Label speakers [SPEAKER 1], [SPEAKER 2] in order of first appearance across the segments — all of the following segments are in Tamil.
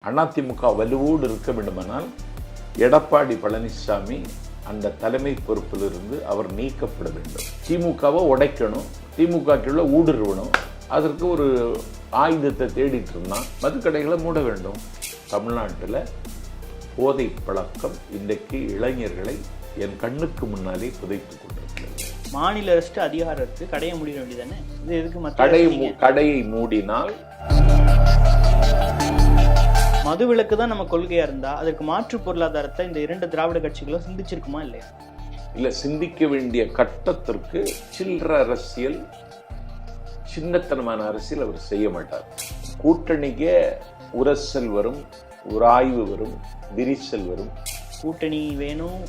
[SPEAKER 1] அதிமுக வலுவோடு இருக்க வேண்டுமானால் எடப்பாடி பழனிசாமி அந்த தலைமை பொறுப்பிலிருந்து அவர் நீக்கப்பட வேண்டும். திமுகவை உடைக்கணும், திமுகக்குள்ள ஊடுருவணும். அதற்கு ஒரு ஆயுதத்தை தேடிட்டு இருந்தான். மதுக்கடைகளை மூட வேண்டும். தமிழ்நாட்டில் போதை பழக்கம் இன்றைக்கு இளைஞர்களை என் கண்ணுக்கு முன்னாலே புதைத்துக் கொண்டிருக்கிறது.
[SPEAKER 2] மாநில அரசு அதிகாரம் இருக்கு, கடையை மூடிட வேண்டியதானே? இது எதுக்கு
[SPEAKER 1] கடையை மூடினால்
[SPEAKER 2] மது விலக்கு தான் நம்ம கொள்கையா இருந்தா அதற்கு மாற்று பொருளாதாரத்தை இந்த இரண்டு திராவிட கட்சிகளும் சிந்திச்சிருக்குமா இல்லையா?
[SPEAKER 1] இல்ல, சிந்திக்க வேண்டிய கட்டத்திற்கு சில்லற அரசியல், சின்னத்தனமான அரசியல் அவர் செய்ய மாட்டார். கூட்டணிக்கே உரசல் வரும், உராய்வு வரும், விரிசல் வரும்.
[SPEAKER 2] கூட்டணி வேணும்,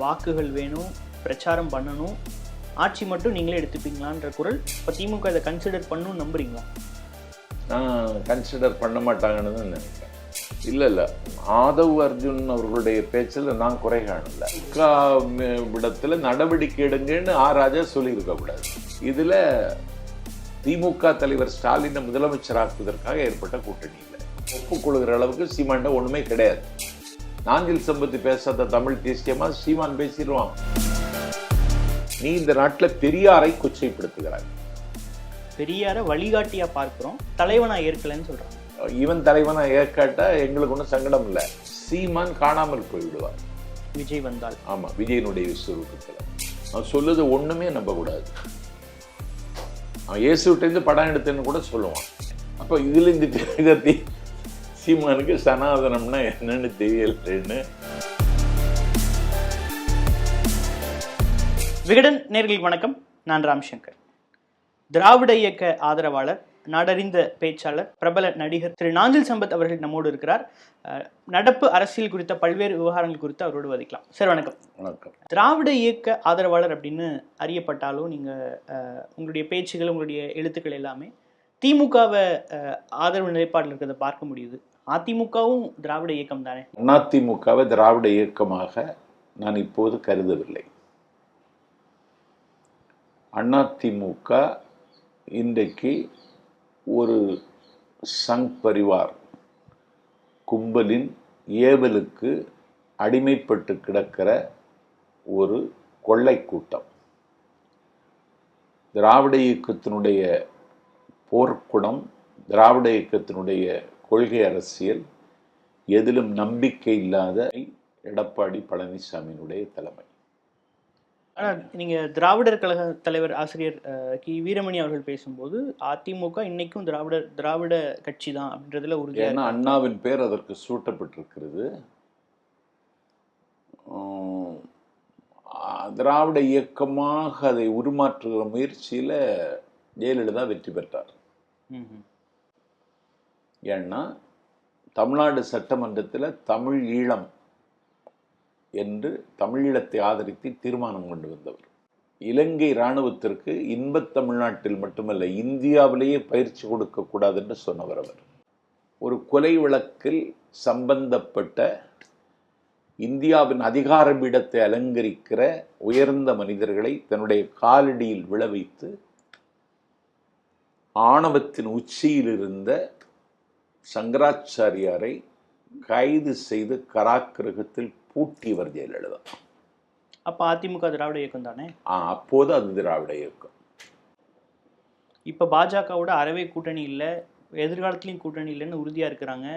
[SPEAKER 2] வாக்குகள் வேணும், பிரச்சாரம் பண்ணணும், ஆட்சி மட்டும் நீங்களே எடுத்துப்பீங்களான்ற குரல் இப்போ திமுக இதை கன்சிடர் பண்ணணும்னு நம்புறீங்களா?
[SPEAKER 1] நான் கன்சிடர் பண்ண மாட்டாங்கன்னு தான் நினைக்கிறேன். இல்லை, ஆதவ் அர்ஜுன் அவர்களுடைய பேச்சில் நான் குறை காணல. இடத்துல நடவடிக்கை எடுங்கன்னு ராஜா சொல்லியிருக்க கூடாது. இதில் திமுக தலைவர் ஸ்டாலினை முதலமைச்சராக்குவதற்காக ஏற்பட்ட கூட்டணி இல்லை. ஒப்புக்கொள்கிற அளவுக்கு சீமான்ட ஒன்றுமே கிடையாது. நாஞ்சில் சம்பத்தி பேசாத தமிழ் தேசியமா சீமான் பேசிடுவான். நீ இந்த நாட்டில் பெரியாரை கொச்சைப்படுத்துகிறாய்.
[SPEAKER 2] பெரியார வழிகாட்டியா பார்க்கிறோம், தலைவனா ஏற்கலன்னு சொல்றாங்க.
[SPEAKER 1] இவன் தலைவனா ஏற்காட்டா எங்களுக்கு ஒன்றும் சங்கடம் இல்லை. சீமான் காணாமல் போய்விடுவார்
[SPEAKER 2] விஜய் வந்தால்.
[SPEAKER 1] ஆமா, விஜயனுடைய விஸ்வரூபத்தில் அவன் சொல்லுது ஒண்ணுமே நம்பக்கூடாது. அவன் இயேசுகிட்டேருந்து படம் எடுத்துன்னு கூட சொல்லுவான். அப்போ இதுல இந்த திரகத்தி சீமானுக்கு சனாதனம்னா என்னன்னு தெரியலன்னு.
[SPEAKER 2] விகடன் நேயர்களுக்கு வணக்கம். நான் ராம்சங்கர். திராவிட இயக்க ஆதரவாளர், நாடறிந்த பேச்சாளர், பிரபல நடிகர் திரு நாஞ்சில் சம்பத் அவர்கள் நம்மோடு இருக்கிறார். நடப்பு அரசியல் குறித்த பல்வேறு விவகாரங்கள் குறித்து அவரோடு வதிக்கலாம். சார் வணக்கம்.
[SPEAKER 1] வணக்கம்.
[SPEAKER 2] திராவிட இயக்க ஆதரவாளர் அப்படின்னு அறியப்பட்டாலும் நீங்க உங்களுடைய பேச்சுகள், உங்களுடைய எழுத்துக்கள் எல்லாமே திமுகவை ஆதரவு நிலைப்பாட்டில் இருக்கிறத பார்க்க முடியுது. அதிமுகவும் திராவிட இயக்கம் தானே?
[SPEAKER 1] அதிமுகவை திராவிட இயக்கமாக நான் இப்போது கருதவில்லை. அதிமுக இன்றைக்கு ஒரு சங் பரிவார் கும்பலின் ஏவலுக்கு அடிமைப்பட்டு கிடக்கிற ஒரு கொள்ளை கூட்டம். திராவிட இயக்கத்தினுடைய போர்க்குணம், திராவிட இயக்கத்தினுடைய கொள்கை அரசியல் எதிலும் நம்பிக்கை இல்லாத எடப்பாடி பழனிசாமியினுடைய தலைமை.
[SPEAKER 2] ஆனால் நீங்கள் திராவிடர் கழக தலைவர் ஆசிரியர் கி வீரமணி அவர்கள் பேசும்போது அதிமுக இன்னைக்கும் திராவிட கட்சி தான் அப்படின்றதுல உறுதி.
[SPEAKER 1] ஏன்னா அண்ணாவின் பேர் அதற்கு சூட்டப்பட்டிருக்கிறது. திராவிட இயக்கமாக அதை உருமாற்றுகிற முயற்சியில் ஜெயலலிதா வெற்றி பெற்றார். ஏன்னா தமிழ்நாடு சட்டமன்றத்தில் தமிழ் ஈழம் என்று தமிழீழத்தை ஆதரித்து தீர்மானம் கொண்டு வந்தவர். இலங்கை இராணுவத்திற்கு இன்பத் தமிழ்நாட்டில் மட்டுமல்ல இந்தியாவிலேயே பயிற்சி கொடுக்கக்கூடாது என்று சொன்னவர் அவர். ஒரு கொலை வழக்கில் சம்பந்தப்பட்ட இந்தியாவின் அதிகார பீடத்தை அலங்கரிக்கிற உயர்ந்த மனிதர்களை தன்னுடைய காலடியில் விழவைத்து ஆணவத்தின் உச்சியில் இருந்த சங்கராச்சாரியாரை கைது செய்து கராக்கிரகத்தில் பூட்டியவர் ஜெயலலிதா.
[SPEAKER 2] அப்ப அதிமுக திராவிட இயக்கம் தானே?
[SPEAKER 1] அப்போது அது திராவிட இயக்கம்.
[SPEAKER 2] இப்ப பாஜகவோட அறவே கூட்டணி இல்லை, எதிர்காலத்திலையும் கூட்டணி இல்லைன்னு உறுதியா இருக்கிறாங்க.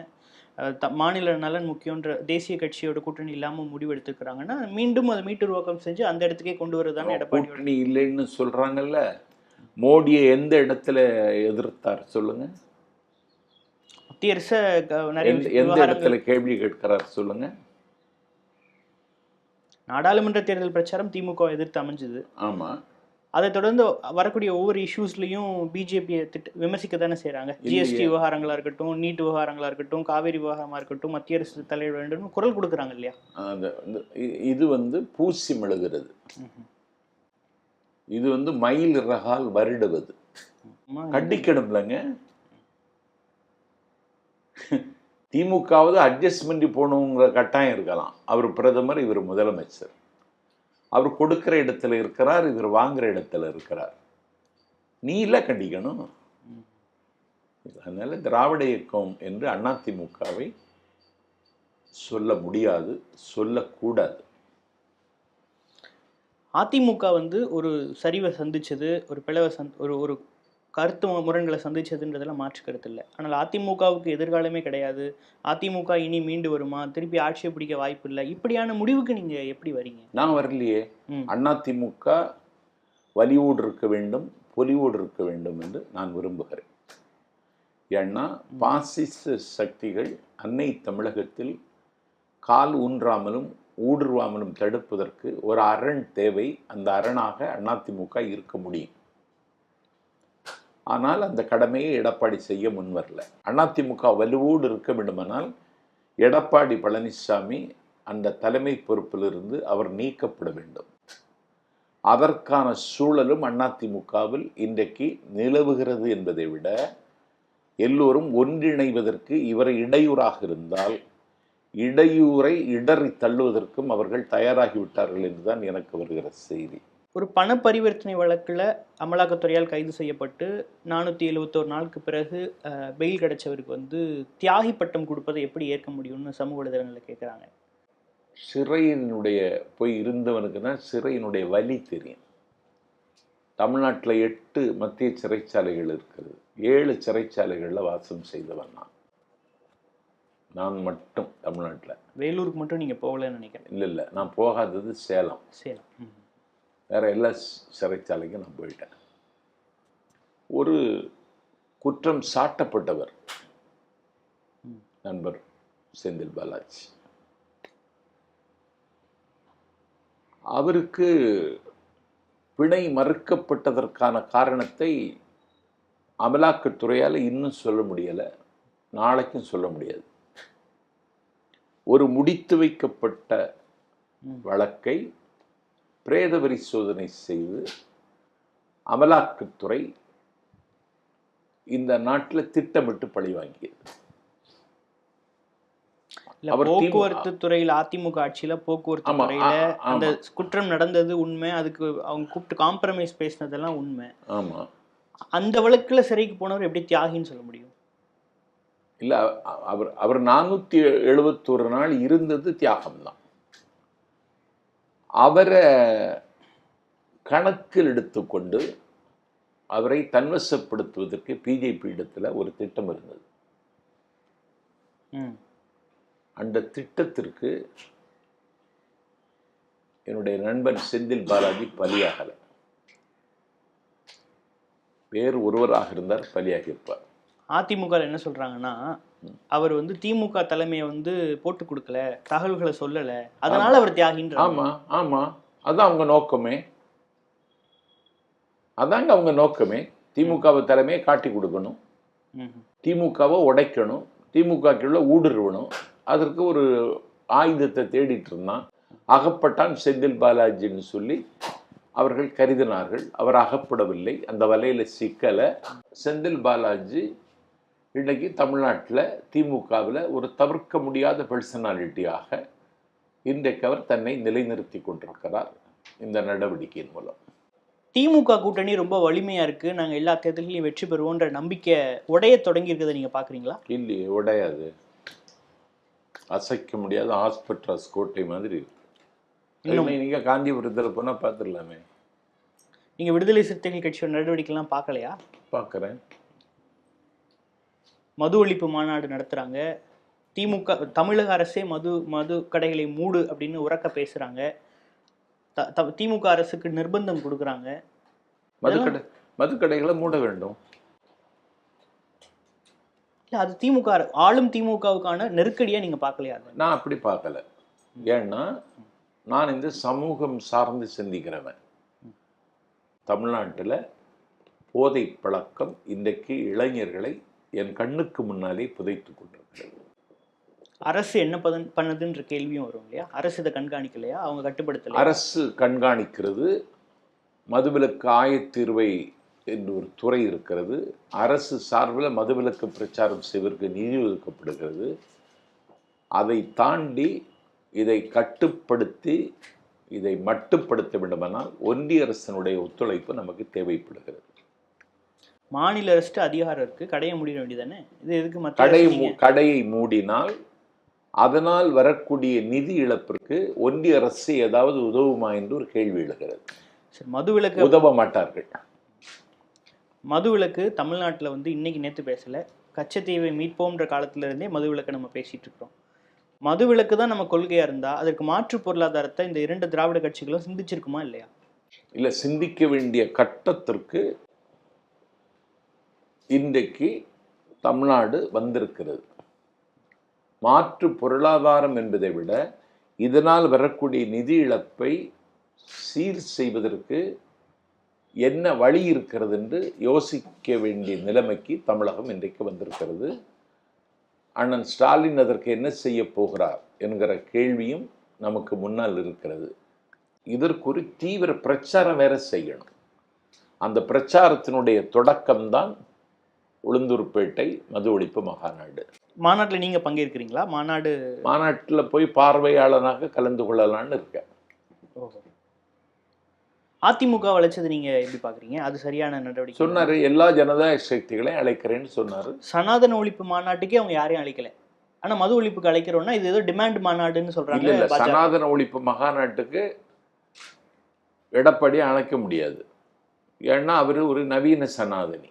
[SPEAKER 2] மாநில நலன் முக்கியன்ற தேசிய கட்சியோட கூட்டணி இல்லாம முடிவெடுத்துக்கிறாங்கன்னா மீண்டும் அதை மீட்டுருவாக்கம் செஞ்சு அந்த இடத்துக்கே கொண்டு வருதானே எடப்பாடி.
[SPEAKER 1] கூட்டணி இல்லைன்னு சொல்றாங்கல்ல. மோடியை எந்த இடத்துல எதிர்த்தார் சொல்லுங்க?
[SPEAKER 2] மத்திய அரசு
[SPEAKER 1] எந்த இடத்துல கேள்வி கேட்கிறார் சொல்லுங்க?
[SPEAKER 2] நாடாளுமன்ற தேர்தல் பிரச்சாரம் திமுக எதிர்த்து அமைஞ்சது.
[SPEAKER 1] ஆமா,
[SPEAKER 2] அதை தொடர்ந்து வரக்கூடிய ஒவ்வொரு இஷ்யூஸ்லையும் பிஜேபியை விமர்சிக்க தானே செய்யறாங்க. ஜிஎஸ்டி விவகாரங்களா இருக்கட்டும், நீட் விவகாரங்களா இருக்கட்டும், காவேரி விவகாரமா இருக்கட்டும், மத்திய அரசு தலையிட வேண்டும் குரல் கொடுக்குறாங்க இல்லையா?
[SPEAKER 1] இது பூசி மெழுகிறது. இது மயில் ரகால் வருடுவது. கண்டிக்கணும்லங்க. திமுகவது அட்ஜஸ்ட் பண்ணி போகணுங்கிற கட்டாயம் இருக்கலாம். அவர் பிரதமர், இவர் முதலமைச்சர். அவர் கொடுக்கிற இடத்துல இருக்கிறார், இவர் வாங்குற இடத்துல இருக்கிறார். நீ இல்லை கண்டிக்கணும். அதனால திராவிட இயக்கம் என்று அதிமுகவை சொல்ல முடியாது, சொல்லக்கூடாது.
[SPEAKER 2] அதிமுக வந்து ஒரு சரிவை சந்திச்சது, ஒரு பிளவை ஒரு ஒரு கருத்து முரண்களை சந்திச்சதுன்றதெல்லாம் மாற்று கருத்து இல்லை. ஆனால் அதிமுகவுக்கு எதிர்காலமே கிடையாது, அதிமுக இனி மீண்டு வருமா, திருப்பி ஆட்சியை பிடிக்க வாய்ப்பு இல்லை, இப்படியான முடிவுக்கு நீங்க எப்படி வரீங்க?
[SPEAKER 1] நான் வரலையே. அதிமுக வலிவோடு இருக்க வேண்டும், பொலிவோடு இருக்க வேண்டும் என்று நான் விரும்புகிறேன். ஏன்னா பாசிச சக்திகள் அன்னை தமிழகத்தில் கால் ஊன்றாமலும் ஊடுருவாமலும் தடுப்பதற்கு ஒரு அரண் தேவை. அந்த அரணாக அதிமுக இருக்க முடியும். ஆனால் அந்த கடமையை எடப்பாடி செய்ய முன்வரல. அதிமுக வலுவோடு இருக்க வேண்டுமானால் எடப்பாடி பழனிசாமி அந்த தலைமை பொறுப்பிலிருந்து அவர் நீக்கப்பட வேண்டும். அதற்கான சூழலும் அதிமுகவில் இன்றைக்கு நிலவுகிறது என்பதை விட எல்லோரும் ஒன்றிணைவதற்கு இவரை இடையூறாக இருந்தால் இடையூறை இடறி தள்ளுவதற்கும் அவர்கள் தயாராகிவிட்டார்கள் என்றுதான் எனக்கு வருகிற செய்தி.
[SPEAKER 2] ஒரு பண பரிவர்த்தனை வழக்கில் அமலாக்கத்துறையால் கைது செய்யப்பட்டு 471 நாளுக்கு பிறகு பெயில் கிடைச்சவருக்கு வந்து தியாகி பட்டம் கொடுப்பதை எப்படி ஏற்க முடியும்னு சமூக வலைதளங்களில் கேட்குறாங்க.
[SPEAKER 1] சிறையினுடைய போய் இருந்தவனுக்கு தான் சிறையினுடைய வலி தெரியும். தமிழ்நாட்டில் 8 மத்திய சிறைச்சாலைகள் இருக்கிறது. 7 சிறைச்சாலைகளில் வாசம் செய்தவன் நான் மட்டும் தமிழ்நாட்டில்.
[SPEAKER 2] வேலூருக்கு மட்டும் நீங்கள் போகலன்னு நினைக்கிறேன்.
[SPEAKER 1] இல்லை, நான் போகாதது சேலம். வேற எல்லா சிறைச்சாலைக்கும் நான் போயிட்டேன். ஒரு குற்றம் சாட்டப்பட்டவர் நண்பர் செந்தில் பாலாஜி, அவருக்கு பிணை மறுக்கப்பட்டதற்கான காரணத்தை அமலாக்கத்துறையால் இன்னும் சொல்ல முடியலை, நாளைக்கும் சொல்ல முடியாது. ஒரு முடித்து வைக்கப்பட்ட வழக்கை பிரேத பரிசோதனை செய்து அமலாக்கத்துறை இந்த நாட்டில் திட்டமிட்டு பழி வாங்கியது.
[SPEAKER 2] போக்குவரத்து துறையில் அதிமுக ஆட்சியில போக்குவரத்து துறையில அந்த குற்றம் நடந்தது உண்மை, அதுக்கு அவங்க கூப்பிட்டு காம்ப்ரமைஸ் பேசினதெல்லாம் உண்மை.
[SPEAKER 1] ஆமா,
[SPEAKER 2] அந்த வழக்குல சிறைக்கு போனவர் எப்படி தியாகின்னு சொல்ல முடியும்?
[SPEAKER 1] இல்ல, அவர் 471 நாள் இருந்தது தியாகம்தான். அவரை கணக்கில் எடுத்துக்கொண்டு அவரை தன்வசப்படுத்துவதற்கு பிஜேபி இடத்துல ஒரு திட்டம் இருந்தது. அந்த திட்டத்திற்கு என்னுடைய நண்பன் செந்தில் பாலாஜி பலியாகலை. வேறு ஒருவராக இருந்தார் பலியாகி இருப்பார்.
[SPEAKER 2] அதிமுக என்ன சொல்றாங்கன்னா, அவர் வந்து திமுக தலைமையை வந்து போட்டு கொடுக்கல, தகவல்களை சொல்லல, அதனால அவர் தியாகின்ற.
[SPEAKER 1] ஆமா ஆமா, அதான் அவங்க நோக்கமே. அதாங்க அவங்க நோக்கமே. திமுகவை தலைமையை காட்டி கொடுக்கணும், திமுகவை உடைக்கணும், திமுகக்குள்ள ஊடுருவணும். அதற்கு ஒரு ஆயுதத்தை தேடிட்டு இருந்தான். அகப்பட்டான் செந்தில் பாலாஜின்னு சொல்லி அவர்கள் கருதினார்கள். அவர் அகப்படவில்லை, அந்த வலையில சிக்கலை. செந்தில் பாலாஜி இன்னைக்கு தமிழ்நாட்டில் திமுகவில் ஒரு தவிர்க்க முடியாத பர்சனாலிட்டியாக இன்றைக்கு அவர் தன்னை நிலைநிறுத்தி கொண்டிருக்கிறார் இந்த நடவடிக்கையின் மூலம்.
[SPEAKER 2] திமுக கூட்டணி ரொம்ப வலிமையா இருக்கு, நாங்கள் எல்லா தேர்தலையும் வெற்றி பெறுவோன்ற நம்பிக்கை உடைய தொடங்கி இருக்கிறத நீங்க பாக்குறீங்களா?
[SPEAKER 1] இல்லையே, உடையாது. அசைக்க முடியாத ஆஸ்பெட்ராஸ் கோட்டை மாதிரி இருக்கு. நீங்க காஞ்சிபுரத்தில் போனா பார்த்துடலாமே.
[SPEAKER 2] நீங்க விடுதலை சிறுத்தைகள் கட்சியோட நடவடிக்கைலாம் பார்க்கலையா?
[SPEAKER 1] பார்க்குறேன்.
[SPEAKER 2] மது ஒழிப்பு மாநாடு நடத்துறாங்க. திமுக தமிழக அரசே மது கடைகளை மூடு அப்படின்னு உரக்க பேசுறாங்க. திமுக அரசுக்கு நிர்பந்தம் கொடுக்குறாங்க.
[SPEAKER 1] மது கடைகளை மூட வேண்டும்.
[SPEAKER 2] அது திமுக ஆளும் திமுகவுக்கான நெருக்கடியா நீங்க பார்க்கலையா?
[SPEAKER 1] நான் அப்படி பார்க்கல. ஏன்னா நான் இந்த சமூகம் சார்ந்து சிந்திக்கிறவன். தமிழ்நாட்டில் போதை பழக்கம் இன்றைக்கு இளைஞர்களை என் கண்ணுக்கு முன்னாலே புதைத்து கொண்டிருக்கிறது.
[SPEAKER 2] அரசு என்ன பண்ணுதுன்ற கேள்வியும் வரும் இல்லையா? அரசு இதை கண்காணிக்கலையா? அவங்க கட்டுப்படுத்தல.
[SPEAKER 1] அரசு கண்காணிக்கிறது. மதுவிலக்கு ஆயத்தீர்வை என்று ஒரு துறை இருக்கிறது. அரசு சார்பில் மதுவிலக்கு பிரச்சாரம் செய்வதற்கு நிதி ஒதுக்கப்படுகிறது. அதை தாண்டி இதை கட்டுப்படுத்தி இதை மட்டுப்படுத்த வேண்டுமானால் ஒன்றிய அரசினுடைய ஒத்துழைப்பு நமக்கு தேவைப்படுகிறது.
[SPEAKER 2] மாநில அரசு அதிகாரம் இருக்கு, கடையை மூடிட வேண்டியதானே? இது எதுக்கு மத்திய
[SPEAKER 1] கடையை மூடினால் அதனால் வரக்கூடிய நிதி இழப்பிற்கு ஒன்றிய அரசு ஏதாவது உதவுமா என்று ஒரு கேள்வி எழுகிறது.
[SPEAKER 2] மதுவிலக்கு
[SPEAKER 1] உதவ மாட்டார்கள்.
[SPEAKER 2] மதுவிலக்கு தமிழ்நாட்டில் வந்து இன்னைக்கு நேற்று பேசல, கச்சத்தீவை மீட்போம்ன்ற காலத்துல இருந்தே மதுவிலக்கை நம்ம பேசிட்டு இருக்கிறோம். மதுவிலக்கு தான் நம்ம கொள்கையா இருந்தா அதற்கு மாற்று பொருளாதாரத்தை இந்த 2 திராவிட கட்சிகளும் சிந்திச்சிருக்குமா இல்லையா?
[SPEAKER 1] இல்ல, சிந்திக்க வேண்டிய கட்டத்திற்கு இன்றைக்கு தமிழ்நாடு வந்திருக்கிறது. மாற்று பொருளாதாரம் என்பதை விட இதனால் வரக்கூடிய நிதி இழப்பை சீர் செய்வதற்கு என்ன வழி இருக்கிறது என்று யோசிக்க வேண்டிய நிலைமைக்கு தமிழகம் இன்றைக்கு வந்திருக்கிறது. அண்ணன் ஸ்டாலின் அதற்கு என்ன செய்ய போகிறார் என்கிற கேள்வியும் நமக்கு முன்னால் இருக்கிறது. இதற்கு ஒரு தீவிர பிரச்சாரம் வேற செய்யணும். அந்த பிரச்சாரத்தினுடைய தொடக்கம்தான் உளுந்தூர்பேட்டை மது ஒழிப்பு மாநாடு.
[SPEAKER 2] மாநாட்டில் நீங்க பங்கேற்கிறீங்களா?
[SPEAKER 1] மாநாட்டில் போய் பார்வையாளனாக கலந்து கொள்ளலான்னு இருக்கேன்.
[SPEAKER 2] அதிமுக வளைச்சது நீங்க எப்படி பாக்குறீங்க? அது சரியான நடவடிக்கை
[SPEAKER 1] சொன்னாரு. எல்லா ஜனதா சக்திகளையும் அழைக்கிறேன்னு சொன்னாரு.
[SPEAKER 2] சனாதன ஒழிப்பு மாநாட்டுக்கே அவங்க யாரையும் அழைக்கல. ஆனா மது ஒழிப்புக்கு அழைக்கிறோம்னா இது ஏதோ டிமாண்ட் மாநாடுன்னு சொல்றாங்க.
[SPEAKER 1] இல்ல, சனாதன ஒழிப்பு மகாநாட்டுக்கு எடப்பாடி அழைக்க முடியாது. ஏன்னா அவர் ஒரு நவீன சனாதனி.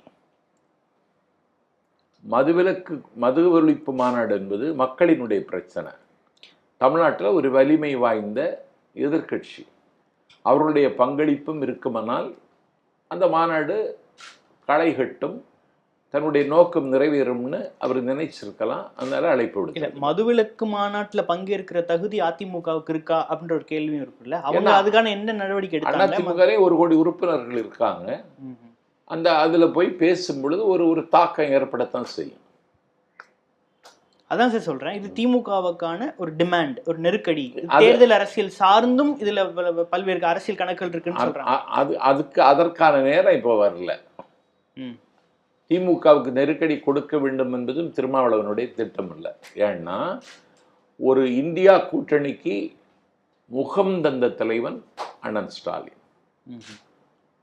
[SPEAKER 1] மது ஒழிப்பு மாநாடு என்பது மக்களினுடைய பிரச்சனை. தமிழ்நாட்டில் ஒரு வலிமை வாய்ந்த எதிர்கட்சி, அவர்களுடைய பங்களிப்பும் இருக்குமானால் அந்த மாநாடு களை கட்டும், தன்னுடைய நோக்கம் நிறைவேறும்னு அவர் நினைச்சிருக்கலாம். அதனால அழைப்பு விடுக்கல.
[SPEAKER 2] மதுவிலக்கு மாநாட்டில் பங்கேற்கிற தகுதி அதிமுகவுக்கு இருக்கா அப்படின்ற ஒரு கேள்வியும் இருக்குல்ல. அவங்க அதுக்கான என்ன நடவடிக்கை எடுத்தாங்க?
[SPEAKER 1] அதிமுகவே 1 கோடி உறுப்பினர்கள் இருக்காங்க. அதுல போய் பேசும் பொழுது ஒரு தாக்கம் ஏற்படத்தான் செய்யும்.
[SPEAKER 2] அதான் சார் சொல்றேன், இது திமுகவுக்கான ஒரு டிமாண்ட், ஒரு நெருக்கடி. தேர்தல் அரசியல் சார்ந்தும் இதுல பல்வேறு அரசியல் கணக்குகள் இருக்குன்னு சொல்றாங்க.
[SPEAKER 1] அதற்கான நேரம் இப்போ வரல. திமுகவுக்கு நெருக்கடி கொடுக்க வேண்டும் என்பதும் திருமாவளவனுடைய திட்டம் இல்லை. ஏன்னா ஒரு இந்தியா கூட்டணிக்கு முகம் தந்த தலைவன் அண்ணன் ஸ்டாலின்.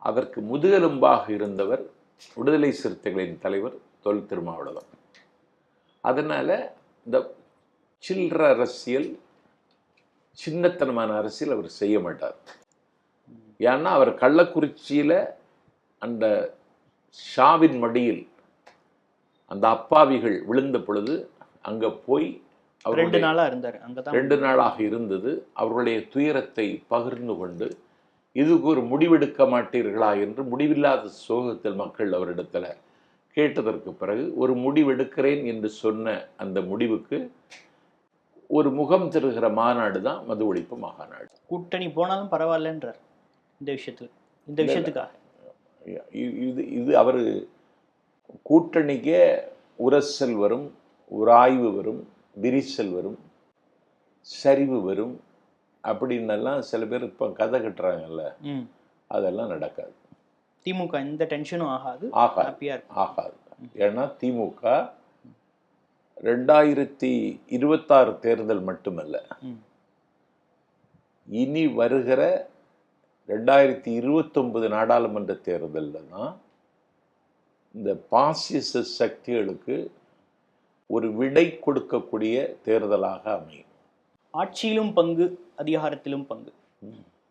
[SPEAKER 1] அதற்கு முதுகெலும்பாக இருந்தவர் விடுதலை சிறுத்தைகளின் தலைவர் தொல் திருமாவளவன். அதனால இந்த சில்லற அரசியல், சின்னத்தனமான அரசியல் அவர் செய்ய மாட்டார். ஏன்னா அவர் கள்ளக்குறிச்சியில அந்த ஷாவின் மடியில் அந்த அப்பாவிகள் விழுந்த பொழுது அங்க போய் அவர்
[SPEAKER 2] 2 நாளா இருந்தார்.
[SPEAKER 1] 2 நாளாக இருந்தது. அவர்களுடைய துயரத்தை பகிர்ந்து கொண்டு இதுக்கு ஒரு முடிவெடுக்க மாட்டீர்களா என்று முடிவில்லாத சோகத்தில் மக்கள் அவரிடத்துல கேட்டதற்கு பிறகு ஒரு முடிவெடுக்கிறேன் என்று சொன்ன அந்த முடிவுக்கு ஒரு முகம் தருகிற மாநாடு தான் மது ஒழிப்பு மாநாடு.
[SPEAKER 2] கூட்டணி போனாலும் பரவாயில்லன்றார் இந்த விஷயத்துக்காக.
[SPEAKER 1] இது அவர் கூட்டணிக்கே உரசல் வரும், உராய்வு வரும், விரிசல் வரும், சரிவு வரும் அப்படின்னெல்லாம் சில பேர் இப்போ கதை கட்டுறாங்கல்ல, அதெல்லாம் நடக்காது.
[SPEAKER 2] திமுக இந்த டென்ஷனும் ஆகாது.
[SPEAKER 1] ஏன்னா திமுக 2026 தேர்தல் மட்டுமல்ல, இனி வருகிற 2029 நாடாளுமன்ற தேர்தலில் தான் இந்த பாசிச சக்திகளுக்கு ஒரு விடை கொடுக்கக்கூடிய தேர்தலாக அமையும்.
[SPEAKER 2] ஆட்சியிலும் பங்கு, அதிகாரத்திலும் பங்கு.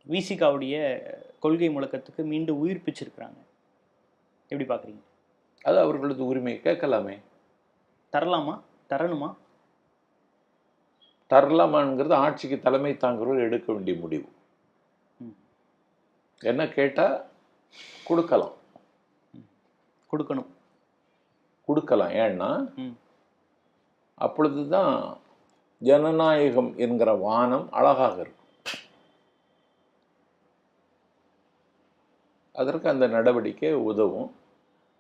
[SPEAKER 2] விசிகாவுடைய கொள்கை முழக்கத்துக்கு மீண்டும் உயிர்ப்பிச்சிருக்கிறாங்க. எப்படி பார்க்குறீங்க?
[SPEAKER 1] அது அவர்களது உரிமை, கேட்கலாமே.
[SPEAKER 2] தரணுமா?
[SPEAKER 1] தரலாமாங்கிறது ஆட்சிக்கு தலைமை தாங்கிறவர் எடுக்க வேண்டிய முடிவு. என்ன கேட்டால் கொடுக்கலாம். ஏன்னா அப்பொழுதுதான் ஜனநாயகம் என்கிற வானம் அழகாக இருக்கும். அதற்கு அந்த நடவடிக்கை உதவும்.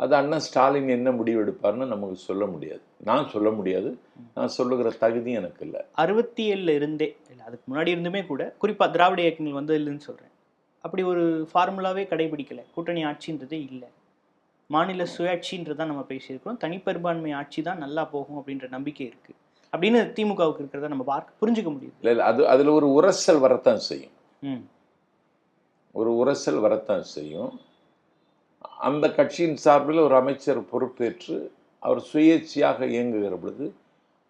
[SPEAKER 1] அது அண்ணன் ஸ்டாலின் என்ன முடிவு எடுப்பார்னு நமக்கு சொல்ல முடியாது. நான் சொல்லுகிற தகுதி எனக்கு இல்லை.
[SPEAKER 2] 67 இருந்தே இல்லை, அதுக்கு முன்னாடி இருந்துமே கூட, குறிப்பாக திராவிட இயக்கங்கள் வந்து இல்லைன்னு சொல்கிறேன், அப்படி ஒரு ஃபார்முலாவே கடைபிடிக்கலை. கூட்டணி ஆட்சின்றதே இல்லை, மாநில சுயாட்சின்றது தான் நம்ம பேசியிருக்கிறோம். தனிப்பெரும்பான்மை ஆட்சி தான் நல்லா போகும் அப்படின்ற நம்பிக்கை இருக்குது அப்படின்னு திமுகவுக்கு இருக்கிறத நம்ம புரிஞ்சுக்க முடியுது.
[SPEAKER 1] இல்லை, அதில் ஒரு உரசல் வரத்தான் செய்யும். அந்த கட்சியின் சார்பில் ஒரு அமைச்சர் பொறுப்பேற்று அவர் சுயேட்சையாக இயங்குகிற பொழுது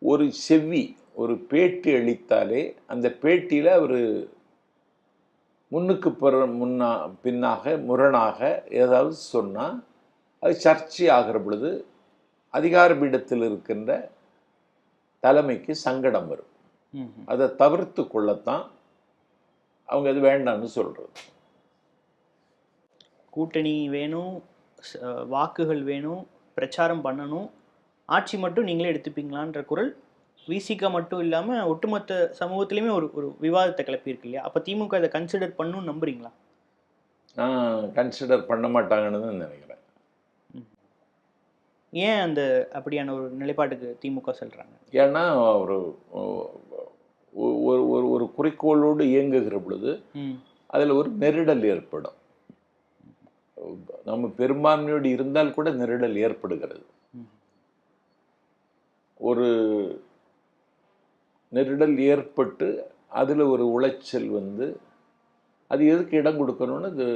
[SPEAKER 1] ஒரு செவ்வி ஒரு பேட்டி அளித்தாலே அந்த பேட்டியில் அவர் முன்னுக்கு பின்னாக முரணாக ஏதாவது சொன்னால் அது சர்ச்சை ஆகிற பொழுது அதிகார பீடத்தில் இருக்கின்ற தலைமைக்கு சங்கடம் வரும். அதை தவிர்த்து கொள்ளத்தான் அவங்க அது வேண்டாம்னு சொல்றது.
[SPEAKER 2] கூட்டணி வேணும், வாக்குகள் வேணும், பிரச்சாரம் பண்ணணும், ஆட்சி மட்டும் நீங்களே எடுத்துப்பீங்களான்ற குரல் விசிகா மட்டும் இல்லாமல் ஒட்டுமொத்த சமூகத்திலையுமே ஒரு விவாதத்தை கிளப்பியிருக்கு இல்லையா? அப்போ திமுக இதை கன்சிடர் பண்ணணும்னு நம்புறீங்களா?
[SPEAKER 1] நான் கன்சிடர் பண்ண மாட்டாங்கன்னு தான் நினைக்கிறேன்.
[SPEAKER 2] ஏன் அந்த அப்படியான ஒரு நிலைப்பாட்டுக்கு திமுக சொல்கிறாங்க?
[SPEAKER 1] ஏன்னா ஒரு ஒரு குறிக்கோளோடு இயங்குகிற பொழுது அதில் ஒரு நெருடல் ஏற்படும். நம்ம பெரும்பான்மையோடு இருந்தால் கூட நெருடல் ஏற்படுகிறது. ஒரு நெருடல் ஏற்பட்டு அதில் ஒரு உளைச்சல் வந்து அது எதுக்கு இடம் கொடுக்கணும்னு இது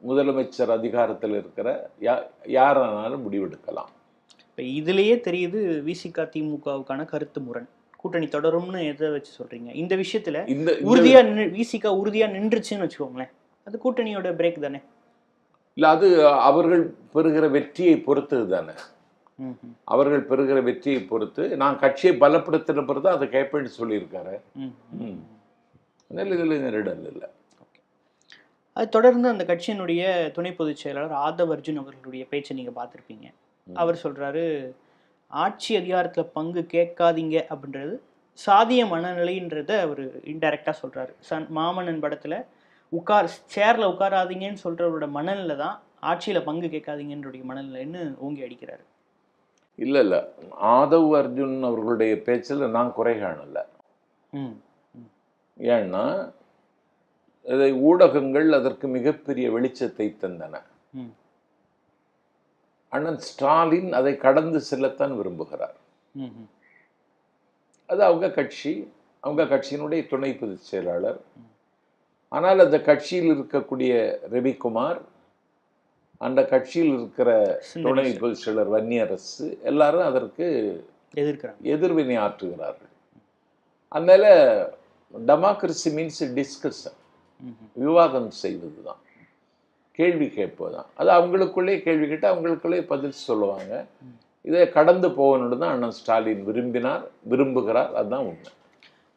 [SPEAKER 1] முதலமைச்சர் அதிகாரத்தில் இருக்கிற யாரானாலும் முடிவெடுக்கலாம்.
[SPEAKER 2] இப்போ இதுலேயே தெரியுது விசிகா திமுகவுக்கான கருத்து முரண். கூட்டணி தொடரும்னு எதை வச்சு சொல்றீங்க? இந்த விஷயத்துல உறுதியா விசிகா உறுதியா நின்றுச்சுன்னு வச்சுக்கோங்களேன், அது கூட்டணியோட பிரேக் தானே?
[SPEAKER 1] இல்லை, அது அவர்கள் பெறுகிற வெற்றியை பொறுத்தது தானே. அவர்கள் பெறுகிற வெற்றியை பொறுத்து நான் கட்சியை பலப்படுத்தின பிறகு அதை கேட்பேன்னு சொல்லியிருக்காரு. இதில் நெருடல் இல்லை.
[SPEAKER 2] அது தொடர்ந்து அந்த கட்சியினுடைய துணை பொதுச் செயலாளர் ஆதவ் அர்ஜுன் அவர்களுடைய பேச்சை நீங்க பார்த்துருப்பீங்க. அவர் சொல்றாரு, ஆட்சி அதிகாரத்தில் பங்கு கேட்காதீங்க அப்படின்றது சாதிய மனநிலைன்றத அவர் இன்டைரக்டா சொல்றாரு. மாமன்னன் படத்துல சேர்ல உட்காராதீங்கன்னு சொல்றவரோட மனநிலை தான் ஆட்சியில பங்கு கேட்காதீங்கன்னுடைய மனநிலைன்னு ஓங்கி அடிக்கிறாரு.
[SPEAKER 1] இல்லை இல்லை, ஆதவ் அர்ஜுன் அவர்களுடைய பேச்சில் நான் குறை காணல. ஏன்னா இதை ஊடகங்கள் அதற்கு மிகப்பெரிய வெளிச்சத்தை தந்தன. அண்ணன் ஸ்டாலின் அதை கடந்து செல்லத்தான் விரும்புகிறார். அது அவங்க கட்சி, அவங்க கட்சியினுடைய துணை பொதுச் செயலாளர். ஆனால் அந்த கட்சியில் இருக்கக்கூடிய ரவிக்குமார், அந்த கட்சியில் இருக்கிற துணை பொதுச் செயலர் வன்னியரசு எல்லாரும் அதற்கு எதிர்வினை ஆற்றுகிறார்கள். அதனால டெமோக்ரஸி மீன்ஸ் டிஸ்கஷன், விவாதம் செய்வது தான், கேள்வி கேட்பது தான். அது அவங்களுக்குள்ளே கேள்வி கேட்டு அவங்களுக்குள்ளே பதில் சொல்லுவாங்க. இதை கடந்து போகணுன்னு தான் அண்ணன் ஸ்டாலின் விரும்புகிறார். அதுதான் உண்மை.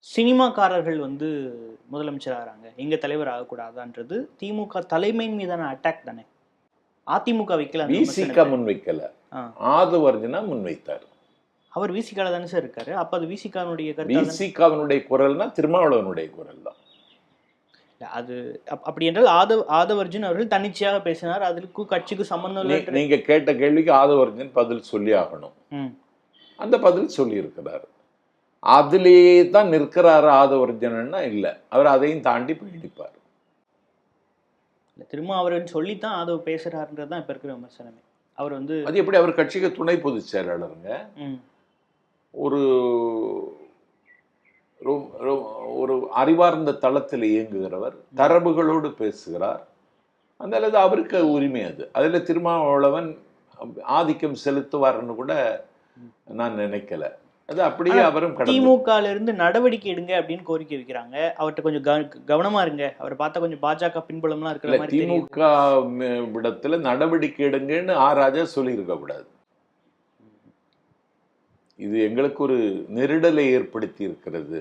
[SPEAKER 2] சினிமாக்காரர்கள் வந்து முதலமைச்சர் ஆகிறாங்க, எங்க தலைவர் ஆகக்கூடாதான்றது திமுக தலைமையின் மீதான அட்டாக் தானே. அதிமுக வைக்கல,
[SPEAKER 1] விசிகா முன் வைக்கல, ஆதவ் அர்ஜுனா முன் வைத்தார்.
[SPEAKER 2] அவர் விசிகால தானே சார் இருக்காரு. அப்ப அது விசிகாவுடைய
[SPEAKER 1] விசிகாவினுடைய குரல்னா திருமாவளவனுடைய குரல் தான்.
[SPEAKER 2] அது அப்படி என்றால் ஆதவ் அர்ஜுன் அவர்கள் தன்னிச்சையாக பேசினார், அதுக்கு கட்சிக்கு சம்பந்தம் இல்லை.
[SPEAKER 1] நீங்க கேட்ட கேள்விக்கு ஆதவ் அர்ஜுன் பதில் சொல்லி ஆகணும். அந்த பதில் சொல்லி இருக்கிறார். அதிலேயே தான் நிற்கிறாரு ஆதவ் அர்ஜுனா இல்லை, அவர் அதையும் தாண்டி பயணிப்பார்.
[SPEAKER 2] திரும்ப அவர்னு சொல்லித்தான் ஆதவ் பேசுறாருன்றது தான் இப்ப இருக்கிற விமர்சனமே. அவர் வந்து
[SPEAKER 1] அது எப்படி அவர் கட்சிக்கு துணை பொதுச் செயலாளருங்க, ஒரு ஒரு அறிவார்ந்த தளத்தில் இயங்குகிறவர், தரவுகளோடு பேசுகிறார். அந்த அளவு அவருக்கு உரிமை. அது அதில் திருமாவளவன் ஆதிக்கம் செலுத்துவார்னு கூட நான் நினைக்கல. அது அப்படியே அவரும்
[SPEAKER 2] திமுகல இருந்து நடவடிக்கை எடுங்க அப்படின்னு கோரிக்கை வைக்கிறாங்க. அவர்கிட்ட கொஞ்சம் கவனமா இருங்க, அவர் பார்த்தா கொஞ்சம் பாஜக பின்புலம்லாம் இருக்கிற மாதிரி.
[SPEAKER 1] திமுக இடத்துல நடவடிக்கை எடுங்கன்னு ராஜா சொல்லி இருக்க கூடாது. இது எங்களுக்கு ஒரு நெருடலை ஏற்படுத்தி இருக்கிறது,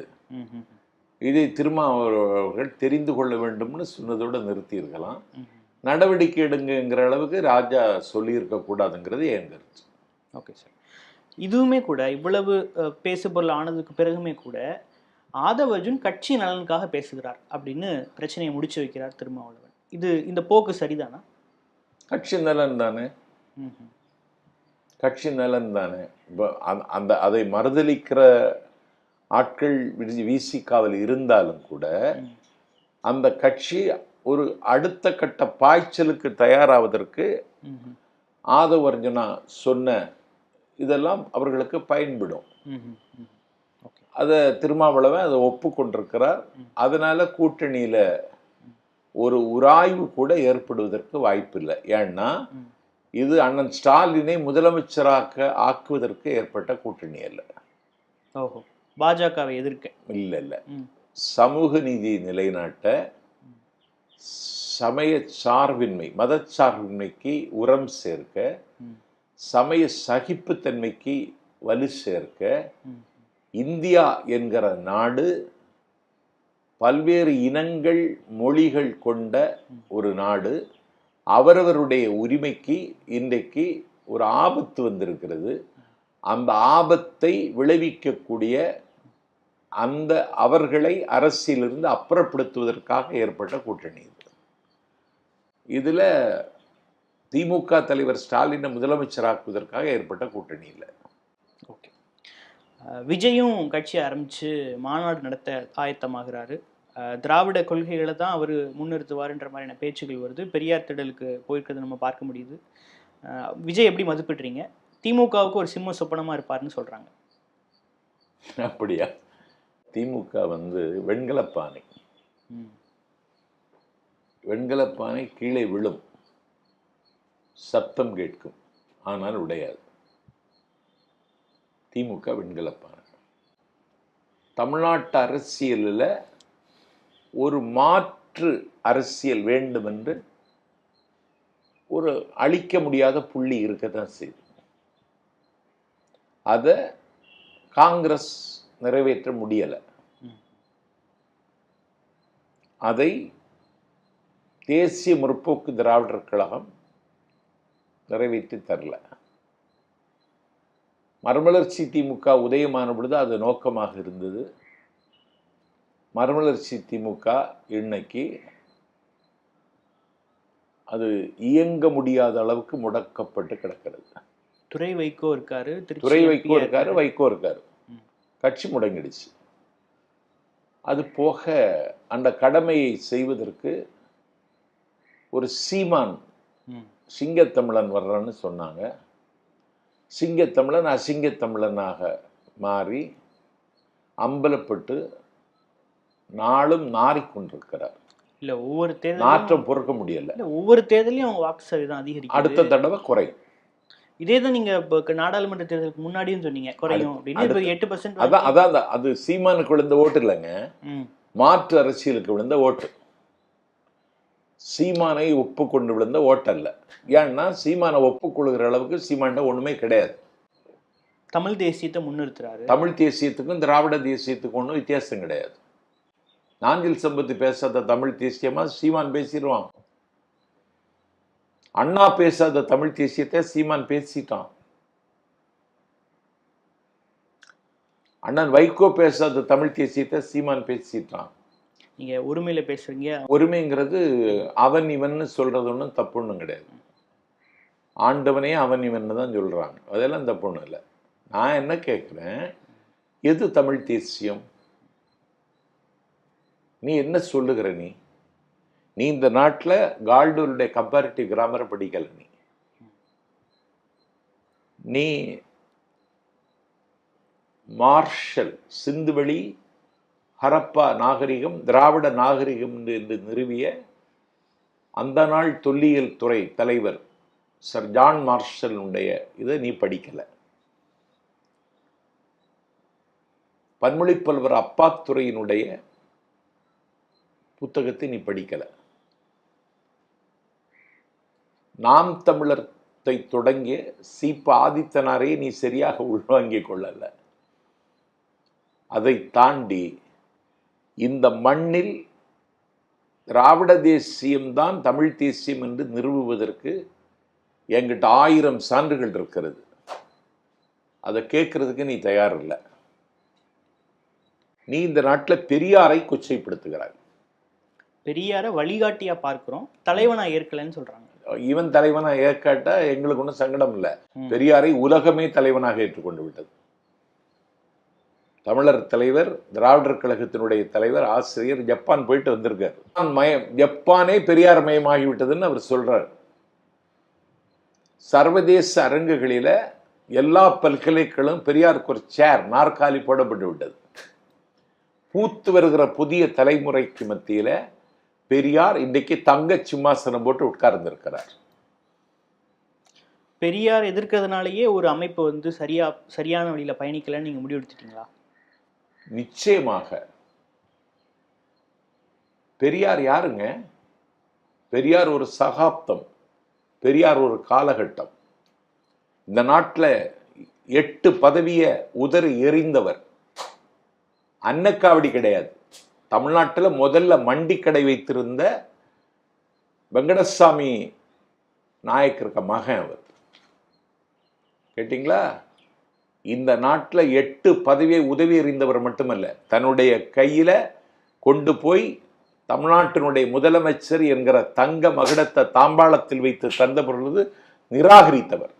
[SPEAKER 1] இதை திருமாவளவர்கள் தெரிந்து கொள்ள வேண்டும்னு சொன்னதோடு நிறுத்தி இருக்கலாம். நடவடிக்கை எடுங்கிற அளவுக்கு ராஜா சொல்லி இருக்க கூடாதுங்கிறது என் கருத்து.
[SPEAKER 2] Okay sir. இதுவுமே கூட இவ்வளவு பேசுபொருள் ஆனதுக்கு பிறகுமே கூட ஆதவ் அர்ஜுன் கட்சி நலனுக்காக பேசுகிறார் அப்படின்னு பிரச்சனையை முடிச்சு வைக்கிறார் திருமாவளவன். இந்த போக்கு சரிதானா?
[SPEAKER 1] கட்சி நலன் தானே, கட்சி நலன் தானே. அந்த அதை மறுதளிக்கிற ஆட்கள் விசிகாவில் இருந்தாலும் கூட அந்த கட்சி ஒரு அடுத்த கட்ட பாய்ச்சலுக்கு தயாராவதற்கு ஆதவ் அர்ஜுனா சொன்ன இதெல்லாம் அவர்களுக்கு பயன்படும். அதை திருமாவளவன் அதை ஒப்புக்கொண்டிருக்கிறார். அதனால கூட்டணியில ஒரு உராய்வு கூட ஏற்படுவதற்கு வாய்ப்பில்லை. ஏன்னா இது அண்ணன் ஸ்டாலினை முதலமைச்சராக ஆக்குவதற்கு ஏற்பட்ட கூட்டணி அல்ல.
[SPEAKER 2] ஓஹோ, பாஜகவை எதிர்க்க
[SPEAKER 1] இல்லை. சமூக நீதி நிலைநாட்ட, சமய சார்பின்மை, மதச்சார்பின்மைக்கு உரம் சேர்க்க, சமய சகிப்புத்தன்மைக்கு வலு சேர்க்க, இந்தியா என்கிற நாடு பல்வேறு இனங்கள் மொழிகள் கொண்ட ஒரு நாடு. அவரவருடைய உரிமைக்கு இன்றைக்கு ஒரு ஆபத்து வந்திருக்கிறது. அந்த ஆபத்தை விளைவிக்கக்கூடிய அந்த அவர்களை அரசியலிருந்து அப்புறப்படுத்துவதற்காக ஏற்பட்ட கூட்டணி இது. இதில் திமுக தலைவர் ஸ்டாலினை முதலமைச்சராக்குவதற்காக ஏற்பட்ட கூட்டணி இல்லை.
[SPEAKER 2] ஓகே, விஜயும் கட்சி ஆரம்பித்து மாநாடு நடத்த ஆயத்தமாகிறாரு. திராவிட கொள்கைகளை தான் அவர் முன்னிறுத்துவார்ன்ற மாதிரியான பேச்சுகள் வருது. பெரியார் திடலுக்கு போயிருக்கிறது நம்ம பார்க்க முடியுது. விஜய் எப்படி மதிப்பிடுறீங்க? திமுகவுக்கு ஒரு சிம்ம சொப்பனமாக இருப்பார்னு சொல்கிறாங்க.
[SPEAKER 1] அப்படியா? திமுக வெண்கலப்பானை. வெண்கலப்பானை கீழே விழும், சத்தம் கேட்கும், ஆனால் உடையாது. திமுக வெண்கலப்பானை. தமிழ்நாட்டு அரசியலில் ஒரு மாற்று அரசியல் வேண்டும் என்று ஒரு அழிக்க முடியாத புள்ளி இருக்கத்தான் செய்யுது. அதை காங்கிரஸ் நிறைவேற்ற முடியலை. அதை தேசிய முற்போக்கு திராவிடர் கழகம் நிறைவேற்றி தரல. மறுமலர்ச்சி திமுக உதயமான பொழுது அது நோக்கமாக இருந்தது. மறுமலர்ச்சி திமுக இன்னைக்கு அது இயங்க முடியாத அளவுக்கு முடக்கப்பட்டு கிடக்கிறது.
[SPEAKER 2] துரை வைகோ இருக்காரு,
[SPEAKER 1] வைகோ இருக்காரு. கட்சி முடங்கிடுச்சு. அது போக அந்த கடமையை செய்வதற்கு ஒரு சீமான் சிங்கத்தமிழன் வர்றான்னு சொன்னாங்க. சிங்கத்தமிழன் அசிங்கத்தமிழனாக மாறி அம்பலப்பட்டு நாளும் நாறிக்கொண்டிருக்கிறார்.
[SPEAKER 2] இல்ல, ஒவ்வொரு தேர்தலும்
[SPEAKER 1] நாற்றம் பொறுக்க முடியல.
[SPEAKER 2] ஒவ்வொரு தேர்தலையும் அவங்க வாக்கு சதவீதம் அதிகரிக்கும்.
[SPEAKER 1] அடுத்த தடவை குறையும்.
[SPEAKER 2] இதே தான் நீங்க நாடாளுமன்ற தேர்தலுக்கு முன்னாடியும் சொன்னீங்க குறையும் அப்படின்னு. 8%.
[SPEAKER 1] அதான் அது சீமானுக்கு விழுந்த ஓட்டு இல்லைங்க, மாற்று அரசியலுக்கு விழுந்த ஓட்டு. சீமானை ஒப்புக்கொண்டு விழுந்த ஓட்டு அல்ல. ஏன்னா சீமானை ஒப்புக்கொள்கிற அளவுக்கு சீமான ஒண்ணுமே கிடையாது.
[SPEAKER 2] தமிழ் தேசியத்தை முன்னிறுத்துறாரு.
[SPEAKER 1] தமிழ் தேசியத்துக்கும் திராவிட தேசியத்துக்கும் ஒன்றும் வித்தியாசம் கிடையாது. நாஞ்சில் சம்பத்து பேசாத தமிழ் தேசியமா சீமான் பேசிடுவான். அண்ணா பேசாத தமிழ் தேசியத்தை சீமான் பேசிட்டான். அண்ணன் வைகோ பேசாத தமிழ் தேசியத்தை சீமான் பேசிட்டான்.
[SPEAKER 2] நீங்க ஒருமையில பேசுறீங்க.
[SPEAKER 1] ஒருமைங்கிறது அவன் இவன் சொல்றது ஒன்றும் தப்பு ஒன்றும் கிடையாது. ஆண்டவனே அவன் இவன் தான் சொல்றாங்க, அதெல்லாம் தப்பு ஒன்றும் இல்லை. நான் என்ன கேட்குறேன், எது தமிழ் தேசியம்? நீ என்ன சொல்லுகிற? நீ இந்த நாட்டில் கால்டூருடைய கம்பேரிட்டிவ் கிராமரை படிக்கல. நீ மார்ஷல் சிந்துவெளி ஹரப்பா நாகரிகம் திராவிட நாகரிகம் என்று நிறுவிய அந்த நாள் தொல்லியல் துறை தலைவர் சர் ஜான் மார்ஷலுடைய இதை நீ படிக்கல. பன்மொழி புலவர் அப்பாத்துறையினுடைய புத்தகத்தை நீ படிக்கல. நாம் தமிழரை தொடங்கிய சீப்ப ஆதித்தனாரையே நீ சரியாக உள்வாங்கிக் கொள்ளல. அதை தாண்டி இந்த மண்ணில் திராவிட தேசியம்தான் தமிழ் தேசியம் என்று நிறுவுவதற்கு என்கிட்ட 1000 சான்றுகள் இருக்கிறது. அதை கேட்கறதுக்கு நீ தயார் இல்லை. நீ இந்த நாட்டில் பெரியாரை கொச்சைப்படுத்துகிறாய்.
[SPEAKER 2] பெரியாரை வழிகாட்டியா பார்க்கிறோம், தலைவனா ஏற்கலன்னு சொல்றாங்க.
[SPEAKER 1] இவன் தலைவனா ஏற்காட்டா எங்களுக்கு ஒன்றும் சங்கடம் இல்லை. பெரியாரை உலகமே தலைவனாக ஏற்றுக்கொண்டு விட்டது. தமிழர் தலைவர், திராவிடர் கழகத்தினுடைய தலைவர், ஆசிரியர் ஜப்பான் போயிட்டு வந்திருக்காரு. ஜப்பானே பெரியார் மயமாகிவிட்டதுன்னு அவர் சொல்றார். சர்வதேச அரங்குகளில எல்லா பல்கலைக்கழகம் பெரியாருக்கு ஒரு சேர், நாற்காலி போடப்பட்டு விட்டது. பூத்து வருகிற புதிய தலைமுறைக்கு மத்தியில பெரியார் இன்றைக்கு தங்க சிம்மாசனம் போட்டு உட்கார்ந்திருக்கிறார்.
[SPEAKER 2] பெரியார் எதிர்க்கிறதுனாலயே ஒரு அமைப்பு வந்து சரியான வழியில பயணிக்கலன்னு நீங்க முடிவெடுத்துட்டீங்களா?
[SPEAKER 1] நிச்சயமாக. பெரியார் யாருங்க? பெரியார் ஒரு சகாப்தம், பெரியார் ஒரு காலகட்டம். இந்த நாட்டில் 8 பதவியை உதறி எறிந்தவர். அன்னக்காவடி கிடையாது. தமிழ்நாட்டில் முதல்ல மண்டி கடை வைத்திருந்த வெங்கடசாமி நாயக்கருக்கு மகன் அவர். கேட்டீங்களா? இந்த நாட்டில் 8 பதவியை உதவி எறிந்தவர் மட்டுமல்ல, தன்னுடைய கையில கொண்டு போய் தமிழ்நாட்டினுடைய முதலமைச்சர் என்கிற தங்க மகுடத்தை தாம்பாளத்தில் வைத்து தந்த பொழுது நிராகரித்தவர்.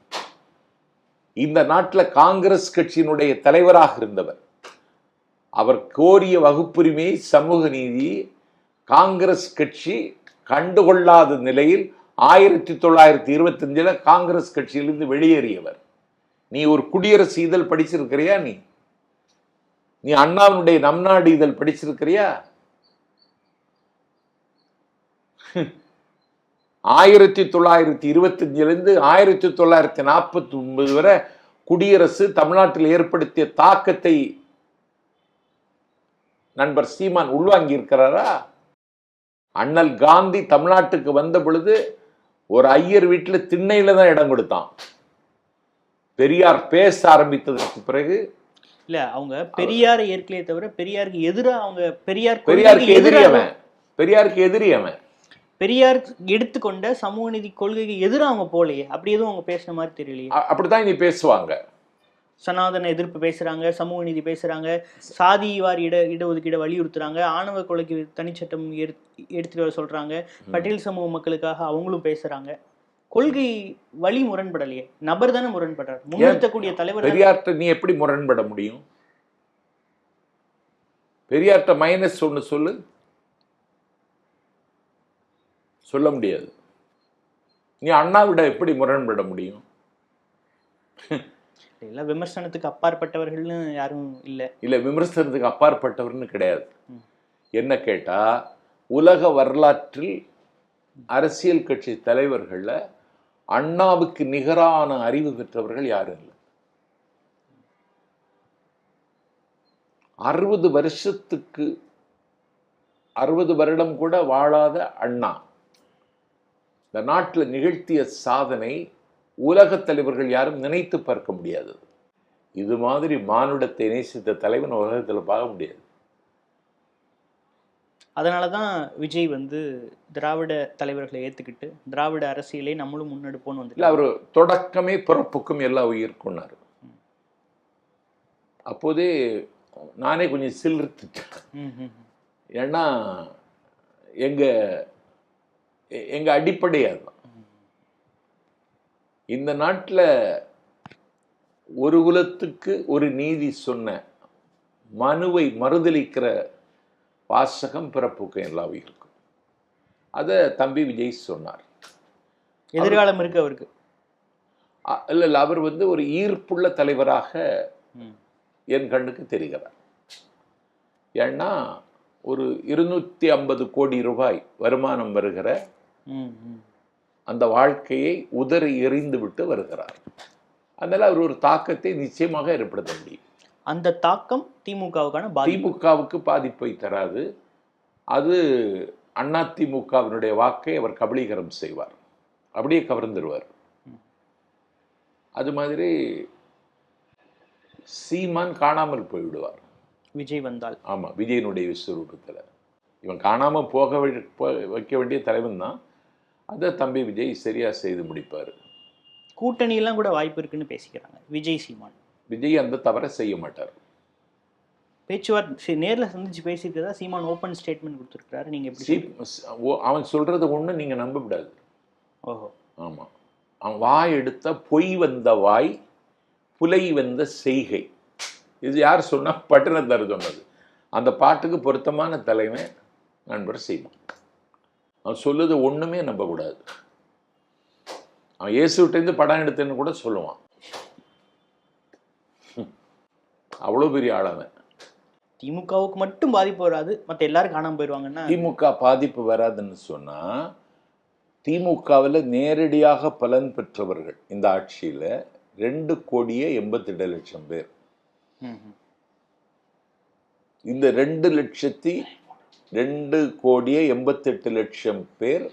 [SPEAKER 1] இந்த நாட்டில் காங்கிரஸ் கட்சியினுடைய தலைவராக இருந்தவர். அவர் கோரிய வகுப்புரிமை, சமூக நீதி காங்கிரஸ் கட்சி கண்டுகொள்ளாத நிலையில் 1925 காங்கிரஸ் கட்சியிலிருந்து வெளியேறியவர். நீ ஒரு குடியரசு இதழ் படிச்சிருக்கிறியா? நீ அண்ணாவினுடைய நம் நாடு இதழ் படிச்சிருக்கிறியா? 1925 1949 வரை குடியரசு தமிழ்நாட்டில் ஏற்படுத்திய தாக்கத்தை நண்பர் சீமான் உள்வாங்கி இருக்கிறாரா? அண்ணல் காந்தி தமிழ்நாட்டுக்கு வந்த பொழுது ஒரு ஐயர் வீட்டில் திண்ணையில தான் இடம் கொடுத்தான். பெரியார் பேச ஆரம்பித்ததற்கு பிறகு
[SPEAKER 2] இல்ல, அவங்க பெரியாரை ஏற்கலையே தவிர பெரியாருக்கு எதிராக அவங்க
[SPEAKER 1] பெரியாருக்கு எதிரி அவன்.
[SPEAKER 2] பெரியார் எடுத்துக்கொண்ட சமூக நீதி கொள்கைக்கு எதிராக அவங்க போலையே. அப்படி எதுவும் அவங்க பேசுன மாதிரி தெரியலையே.
[SPEAKER 1] அப்படித்தான் இனி பேசுவாங்க.
[SPEAKER 2] சனாதன எதிர்ப்பு பேசுறாங்க, சமூக நீதி பேசுறாங்க, சாதி வாரி இடஒதுக்கீடு வலியுறுத்துறாங்க, ஆணவ கொலைக்கு தனிச்சட்டம் எடுத்துட்டு வர சொல்றாங்க, பட்டியல் சமூக மக்களுக்காக அவங்களும் பேசுறாங்க. கொள்கை வழி முரண்படலையே, நபர் தானே முரண்படுறார். முன்னிறுத்தக்கூடிய தலைவர்.
[SPEAKER 1] பெரியார்ட்ட நீ எப்படி முரண்பட முடியும்? பெரியார்ட்ட -1 சொல்ல முடியாது. நீ அண்ணாவிட எப்படி முரண்பட முடியும்?
[SPEAKER 2] இல்ல, விமர்சனத்துக்கு அப்பாற்பட்டவர்கள்னு யாரும் இல்ல.
[SPEAKER 1] விமர்சனத்துக்கு அப்பாற்பட்டவர்னு கிடையாது. என்ன கேட்டா, உலக வரலாற்றில் அரசியல் கட்சி தலைவர்கள்ல அண்ணாவுக்கு நிகரான அறிவு பெற்றவர்கள் யாரும் இல்லை. 60 வருடம் கூட வாழாத அண்ணா இந்த நாட்டில் நிகழ்த்திய சாதனை உலக தலைவர்கள் யாரும் நினைத்து பார்க்க முடியாது. இது மாதிரி மானுடத்தை நேசித்த தலைவன் உலகத்தில் பார்க்க முடியாது.
[SPEAKER 2] அதனாலதான் விஜய் வந்து திராவிட தலைவர்களை ஏத்துக்கிட்டு திராவிட அரசியலை நம்மளும் முன்னெடுப்போம்னு வந்து
[SPEAKER 1] அவர் தொடக்கமே பிறப்புக்கும் எல்லா உயிர்க்குன்னாரு. அப்போதே நானே கொஞ்சம் சிலிர்த்துட்டேன். ஏன்னா எங்க அடிப்படை அதுதான். இந்த நாட்டில் ஒரு குலத்துக்கு ஒரு நீதி சொன்ன மனுவை மறுதலிக்கிற வாசகம் பிறப்புக்கும் எல்லா உயிருக்கும். அதை தம்பி விஜய் சொன்னார்.
[SPEAKER 2] எதிர்காலம் இருக்கு அவருக்கு.
[SPEAKER 1] இல்ல, அவர் வந்து ஒரு ஈர்ப்புள்ள தலைவராக என் கண்ணுக்கு தெரிகிறார். ஏன்னா ஒரு 250 கோடி ரூபாய் வருமானம் வருகிற அந்த வாழ்க்கையை உதறி எறிந்து விட்டு வருகிறார். அதனால அவர் ஒரு தாக்கத்தை நிச்சயமாக ஏற்படுத்த முடியும்.
[SPEAKER 2] அந்த தாக்கம் திமுகவுக்கு
[SPEAKER 1] பாதிப்பை தராது. அது அதிமுகவினுடைய வாக்கை அவர் கபலீகரம் செய்வார், அப்படியே கவர்ந்துருவார். அது மாதிரி சீமான் காணாமல் போய்விடுவார்
[SPEAKER 2] விஜய் வந்தால்.
[SPEAKER 1] ஆமா, விஜயனுடைய விஸ்வரூபத்தில் இவன் காணாம வைக்க வேண்டிய தலைவன் தான். அதை தம்பி விஜய் சரியா செய்து முடிப்பார்.
[SPEAKER 2] கூட்டணியெல்லாம் கூட வாய்ப்பு இருக்குன்னு பேசிக்கிறாங்க விஜய் சீமான்.
[SPEAKER 1] விஜய் அந்த தவறை செய்ய மாட்டார்.
[SPEAKER 2] பேச்சுவார்த்தை நேரில் சந்திச்சு பேசியிருக்கதா சீமான் ஓப்பன் ஸ்டேட்மெண்ட் கொடுத்துருக்காரு. நீங்க எப்படி
[SPEAKER 1] அவன் சொல்றது ஒண்ணு நீங்க நம்ப விடாது.
[SPEAKER 2] ஓஹோ.
[SPEAKER 1] ஆமா, அவன் வாய் எடுத்த பொய் வந்த வாய், புலை வந்த செய்கை. இது யார் சொன்னா? பட்டினத்தார் சொன்னது. அந்த பாட்டுக்கு பொருத்தமான தலைவன் நண்பர் சீமான். அவன் சொல்லுது ஒண்ணுமே நம்ப கூடாது. அவன் இயேசுகிட்டேருந்து படம் எடுத்தேன்னு கூட சொல்லுவான். அவ்வளவு பெரிய ஆளவன்.
[SPEAKER 2] திமுகவுக்கு மட்டும் பாதிப்பு வராது, மற்ற எல்லாரும் காணாம போயிடுவாங்கன்னா.
[SPEAKER 1] திமுக பாதிப்பு வராதுன்னு சொன்னா திமுகவில் நேரடியாக பலன் பெற்றவர்கள் இந்த ஆட்சியில 2,82,00,000 பேர். இந்த 2,02,88,00,000 பேர்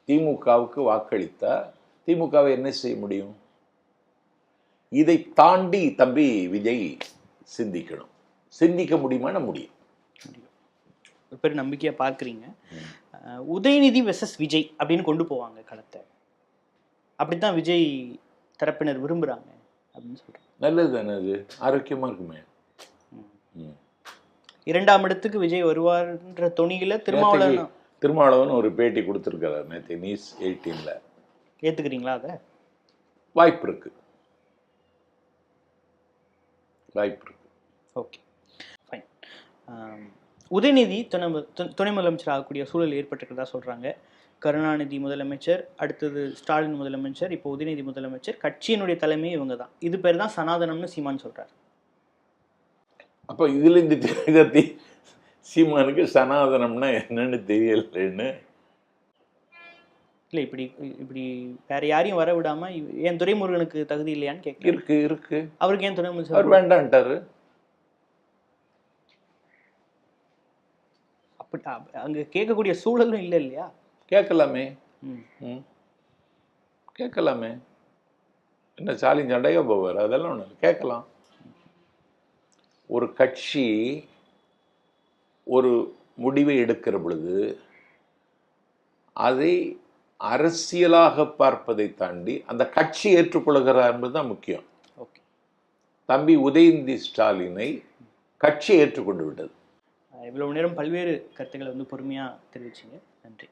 [SPEAKER 1] திமுகவுக்கு வாக்களித்தா திமுகவை என்ன செய்ய முடியும்? இதை தாண்டி தம்பி விஜய் சிந்திக்கணும். சிந்திக்க முடியுமான முடியும்.
[SPEAKER 2] ஒரு பேர் நம்பிக்கையா பார்க்குறீங்க. உதயநிதி வெர்சஸ் விஜய் அப்படின்னு கொண்டு போவாங்க களத்தை. அப்படித்தான் விஜய் தரப்பினர் விரும்புகிறாங்க அப்படின்னு சொல்கிறாங்க.
[SPEAKER 1] நல்லது தானே, அது ஆரோக்கியமாக இருக்குமே.
[SPEAKER 2] இரண்டாம் இடத்துக்கு விஜய் வருவார்ன்ற தொனியில்
[SPEAKER 1] திருமாவளவன் ஒரு பேட்டி கொடுத்துருக்காரு நேற்று நியூஸ் 18ல்.
[SPEAKER 2] ஏற்றுக்கிறீங்களா? அதை
[SPEAKER 1] வாய்ப்பு இருக்கு.
[SPEAKER 2] Okay, fine. உதயநிதி துணை முதலமைச்சர் ஆகக்கூடிய சூழல் ஏற்பட்டிருக்கிறதா சொல்கிறாங்க. கருணாநிதி முதலமைச்சர், அடுத்தது ஸ்டாலின் முதலமைச்சர், இப்போ உதயநிதி முதலமைச்சர். கட்சியினுடைய தலைமை இவங்க தான். இது பேர் தான் சனாதனம்னு சீமான் சொல்கிறார்.
[SPEAKER 1] அப்போ இதுல இந்த சீமானுக்கு சனாதனம்னா என்னன்னு தெரியலன்னு
[SPEAKER 2] இல்லை, இப்படி வேற யாரையும் வர விடாம ஏன் துரைமுருகனுக்கு தகுதி இல்லையான்னு கேட்க
[SPEAKER 1] இருக்கு.
[SPEAKER 2] அவருக்கு ஏன் துணை முதலமைச்சர்?
[SPEAKER 1] அவர் வேண்டான்ட்டாரு.
[SPEAKER 2] அப்படி அங்க கேட்கக்கூடிய சூழலும் இல்லை இல்லையா?
[SPEAKER 1] கேட்கலாமே. என்ன சாலின் சண்டையா போவார்? அதெல்லாம் ஒண்ணு கேட்கலாம். ஒரு கட்சி ஒரு முடிவை எடுக்கிற பொழுது அதை அரசியலாக பார்ப்பதை தாண்டி அந்த கட்சி ஏற்றுக்கொள்கிறார் என்பதுதான் முக்கியம். தம்பி உதயநிதி ஸ்டாலினை கட்சி ஏற்றுக்கொண்டு விட்டது.
[SPEAKER 2] இவ்வளவு நேரம் பல்வேறு கருத்துக்களை பொறுமையா தெரிவிச்சிங்க. நன்றி.